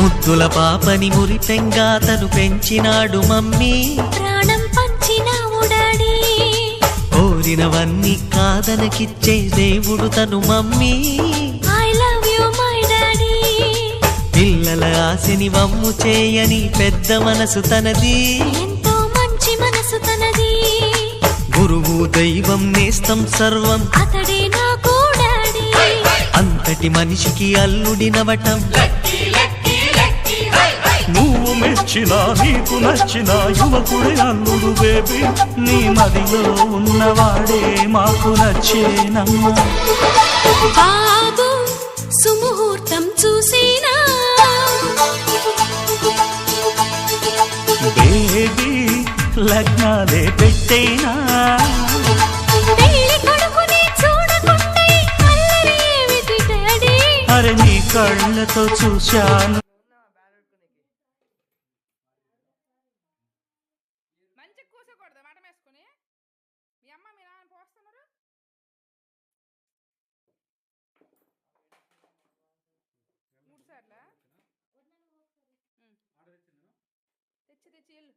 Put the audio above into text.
ముద్దుల పాపని మురిపెంగా తను పెంచినాడు మమ్మీ, ప్రాణం పంచినావు డాడీ. కోరినవన్నీ కాదనకిచ్చే దేవుడు తను mummy, I love you my daddy. పిల్లల ఆశని వమ్ము చేయని పెద్ద మనసు తనది, ఎంతో మంచి మనసు తనది. గురువు దైవం నేస్తం సర్వం అతడే నాకు డాడీ. అంతటి మనిషికి అల్లుడినవటం, నువ్వు మెచ్చిన నీకు నచ్చిన యువకుడే అల్లుడు బేబీ, నీ మదిలో ఉన్నవాడే మాకు నచ్చేనమ్మా. బాబు సుముహూర్తం చూసినా, బేబీ లగ్నాలే పెట్టేనా, పెళ్లి కొడుకుని చూడకుంటే అల్లరి ఏమిటి డాడీ. అరే నీ కళ్ళతో చూశాను. మంచి కూసకూడదు మాట వేసుకుని. మీ అమ్మ మీ నాన్న పోస్తున్నారు. మూడు సార్లా తెచ్చి వెళ్ళు.